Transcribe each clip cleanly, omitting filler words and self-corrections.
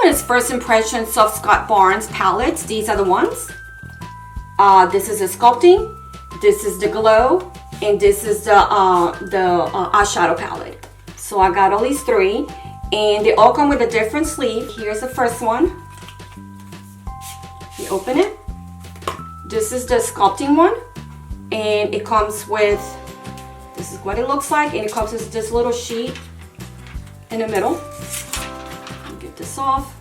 one is First Impressions of Scott Barnes palettes. These are the ones. This is the Sculpting, this is the Glow, and this is the eyeshadow palette. So I got all these three, and they all come with a different sleeve. Here's the first one. You open it. This is the Sculpting one, and it comes with, this is what it looks like, and it comes with this little sheet in the middle. Get this off.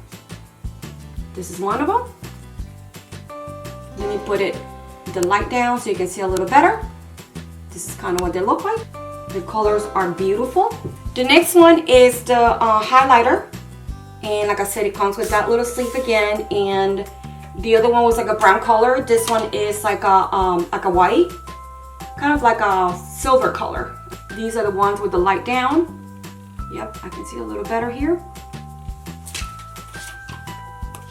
This is one of them. Let me put the light down so you can see a little better. This is kind of what they look like. The colors are beautiful. The next one is the highlighter, and like I said, it comes with that little sleeve again, and the other one was like a brown color. This one is like a white, kind of like a silver color. These are the ones with the light down. Yep, I can see a little better here.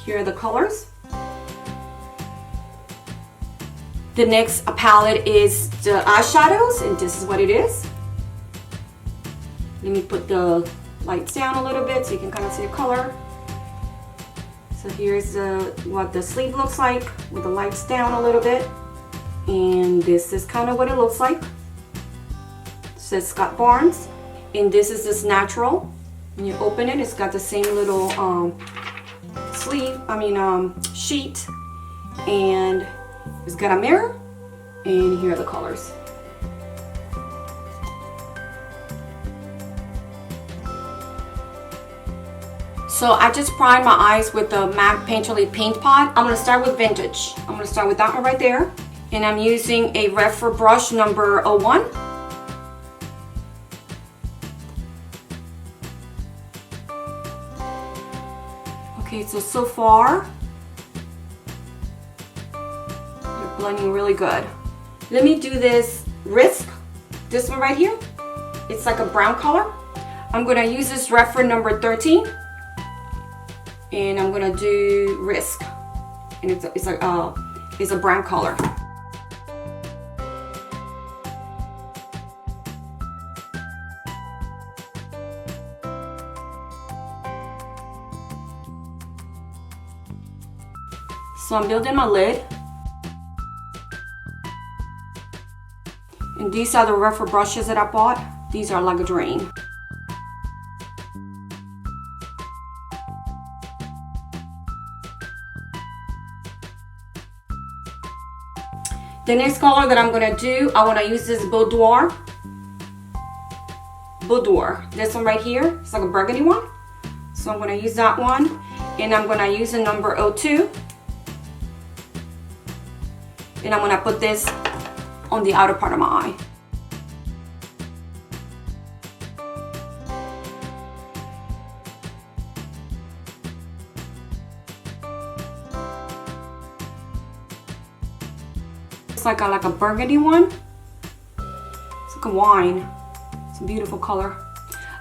Here are the colors. The next palette is the eyeshadows, and this is what it is. Let me put the lights down a little bit so you can kind of see the color. So here's what the sleeve looks like with the lights down a little bit. And this is kind of what it looks like. It says Scott Barnes. And this is this natural. When you open it, it's got the same little sheet. And it's got a mirror. And here are the colors. So I just primed my eyes with the MAC Painterly Paint Pot. I'm going to start with Vintage. I'm going to start with that one right there. And I'm using a REPHR brush number 01. Okay, so far, you're blending really good. Let me do this Risk, this one right here. It's like a brown color. I'm going to use this REPHR number 13. And I'm gonna do Risk, and it's a brown color. So I'm building my lid, and these are the REPHR brushes that I bought. These are like a dream. The next color that I'm gonna do, I wanna use this Boudoir. This one right here, it's like a burgundy one. So I'm gonna use that one, and I'm gonna use the number 02. And I'm gonna put this on the outer part of my eye. It's like a burgundy one. It's like a wine. It's a beautiful color.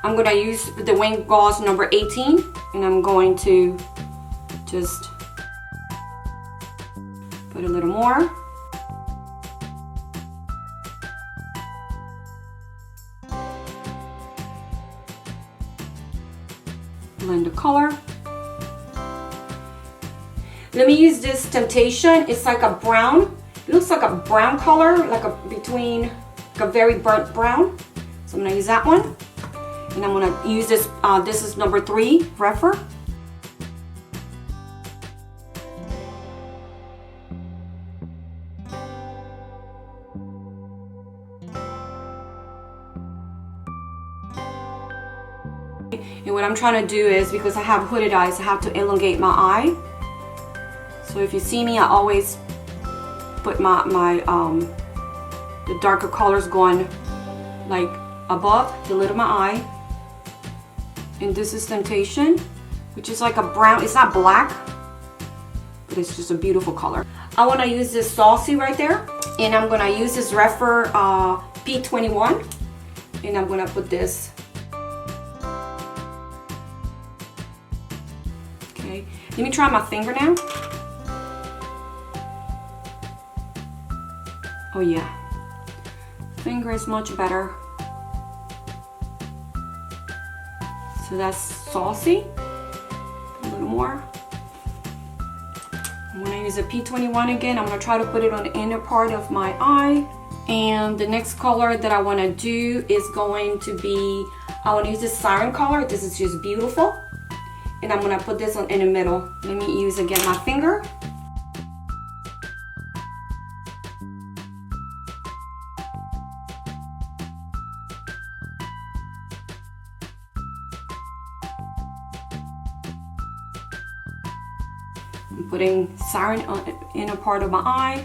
I'm gonna use the wing gauze number 18, and I'm going to just put a little more. Blend the color. Let me use this Temptation. It's like a brown. It looks like a brown color, like between a very burnt brown. So I'm gonna use that one. And I'm gonna use this, this is number 3, REPHR. And what I'm trying to do is, because I have hooded eyes, I have to elongate my eye. So if you see me, I always put the darker colors going like above the lid of my eye. And this is Temptation, which is like a brown. It's not black, but it's just a beautiful color. I want to use this Saucy right there, and I'm going to use this REPHR P21, and I'm going to put this. Okay, let me try my finger now. Oh yeah, finger is much better. So that's Saucy. A little more. I'm gonna use a P21 again. I'm gonna try to put it on the inner part of my eye. And the next color that I wanna do is going to be, I wanna use this siren color. This is just beautiful. And I'm gonna put this on in the middle. Let me use again my finger. I'm putting siren on the inner part of my eye.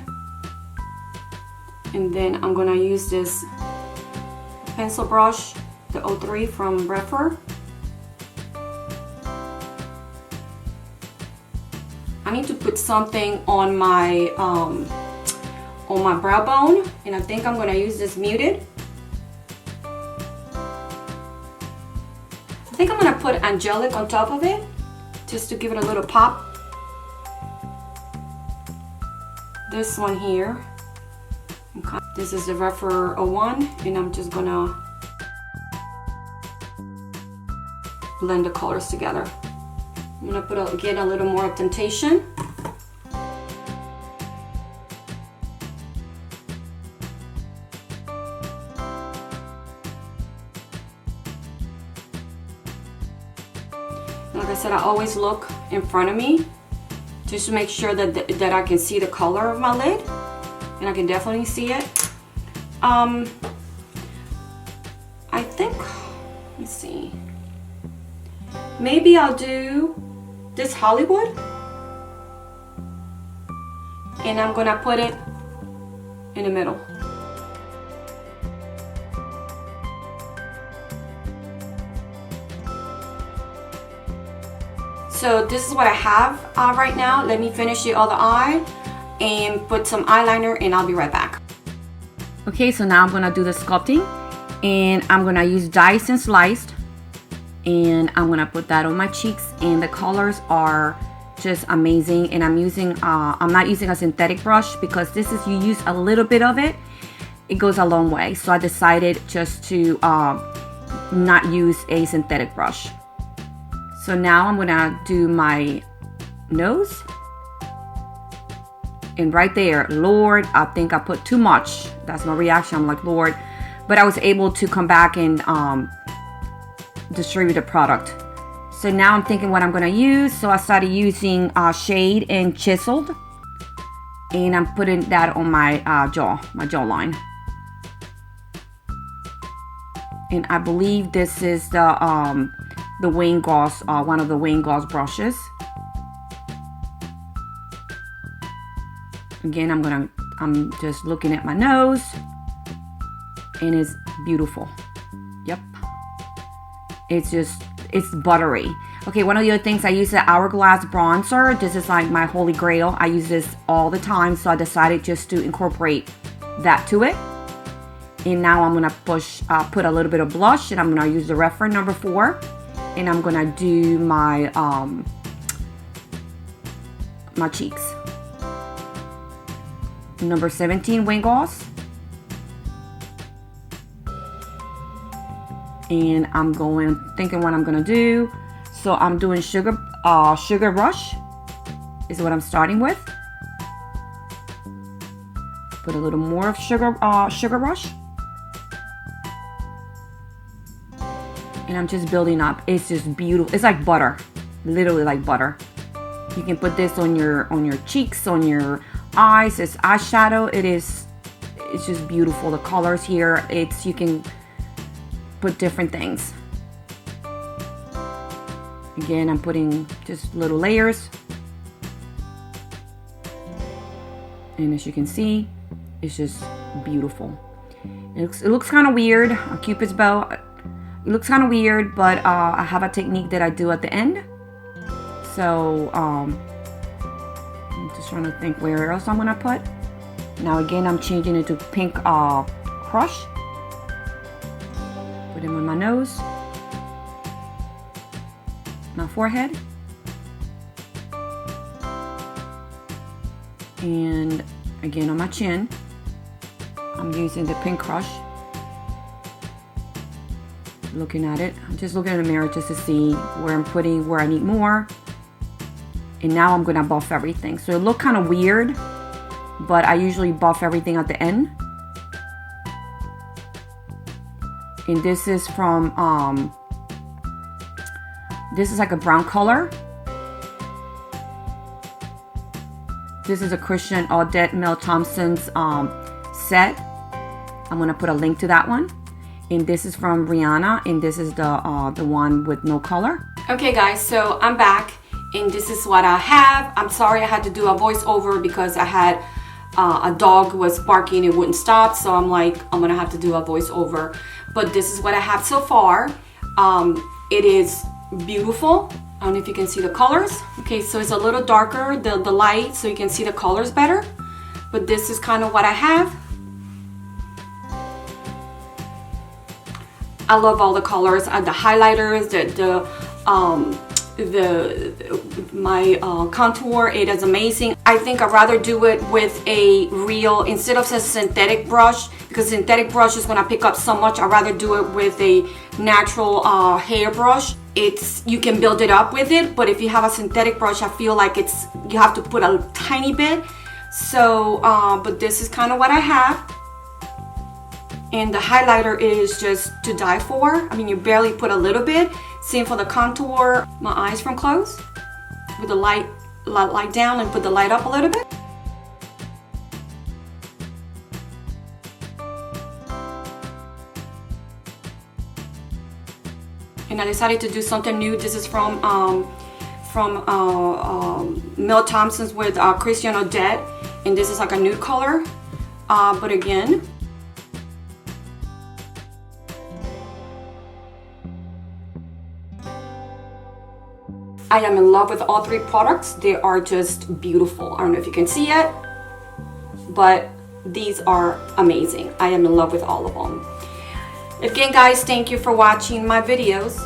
And then I'm gonna use this pencil brush, the 03 from REPHR. I need to put something on my brow bone, and I think I'm gonna use this muted. I think I'm gonna put angelic on top of it, just to give it a little pop. This one here. This is the REPHR 01, and I'm just gonna blend the colors together. I'm gonna put again a little more temptation. Like I said, I always look in front of me just to make sure that I can see the color of my lid, and I can definitely see it. I think, let's see, maybe I'll do this Hollywood, and I'm gonna put it in the middle. So this is what I have right now. Let me finish the other eye and put some eyeliner, and I'll be right back. Okay, so now I'm gonna do the sculpting, and I'm gonna use Dyson Sliced, and I'm gonna put that on my cheeks, and the colors are just amazing. And I'm using I'm not using a synthetic brush, because this is, you use a little bit of it, it goes a long way. So I decided just to not use a synthetic brush. So now I'm gonna do my nose. And right there, Lord, I think I put too much. That's my reaction. I'm like, Lord. But I was able to come back and distribute the product. So now I'm thinking what I'm gonna use. So I started using Shade and Chiseled. And I'm putting that on my jawline. And I believe this is the Wayne Goss, one of the Wayne Goss brushes. Again, I'm just looking at my nose, and it's beautiful. Yep. It's buttery. Okay, one of the other things, I use the Hourglass bronzer. This is like my holy grail. I use this all the time, so I decided just to incorporate that to it. And now I'm gonna put a little bit of blush, and I'm gonna use the REPHR number 4, and I'm gonna do my my cheeks. Number 17 Wayne Goss, and I'm thinking what I'm gonna do. So I'm doing sugar rush is what I'm starting with. Put a little more of sugar rush, and I'm just building up. It's just beautiful. It's like butter, literally like butter. You can put this on your cheeks, on your eyes. It's eyeshadow. It's just beautiful. The colors here, you can put different things. Again, I'm putting just little layers, and as you can see, it's just beautiful. It looks kind of weird, a Cupid's bow. It looks kind of weird, but I have a technique that I do at the end. So I'm just trying to think where else I'm gonna put. Now again, I'm changing it to pink crush. Put them on my nose, my forehead, and again on my chin. I'm using the pink crush. Looking at it, I'm just looking in the mirror just to see where I'm putting, where I need more. And now I'm gonna buff everything. So it looked kind of weird, but I usually buff everything at the end. And this is from, this is like a brown color. This is a Christian AUDETTE Mel Thompson's set. I'm gonna put a link to that one. And this is from Rihanna, and this is the one with no color. Okay guys, so I'm back, and this is what I have. I'm sorry I had to do a voiceover because I had a dog was barking, it wouldn't stop, so I'm like, I'm gonna have to do a voiceover. But this is what I have so far. It is beautiful. I don't know if you can see the colors. Okay, so it's a little darker, the light, so you can see the colors better. But this is kind of what I have. I love all the colors, the highlighters, my contour. It is amazing. I think I'd rather do it with a real, instead of a synthetic brush, because synthetic brush is gonna pick up so much. I'd rather do it with a natural hair brush. You can build it up with it, but if you have a synthetic brush, I feel like you have to put a tiny bit. So, but this is kind of what I have. And the highlighter is just to die for. I mean, you barely put a little bit. Same for the contour. My eyes from close with the light down and put the light up a little bit. And I decided to do something new. This is from Mel Thompson's with Christian AUDETTE, and this is like a nude color. But again, I am in love with all three products. They are just beautiful. I don't know if you can see it, but these are amazing. I am in love with all of them. Again, guys, thank you for watching my videos.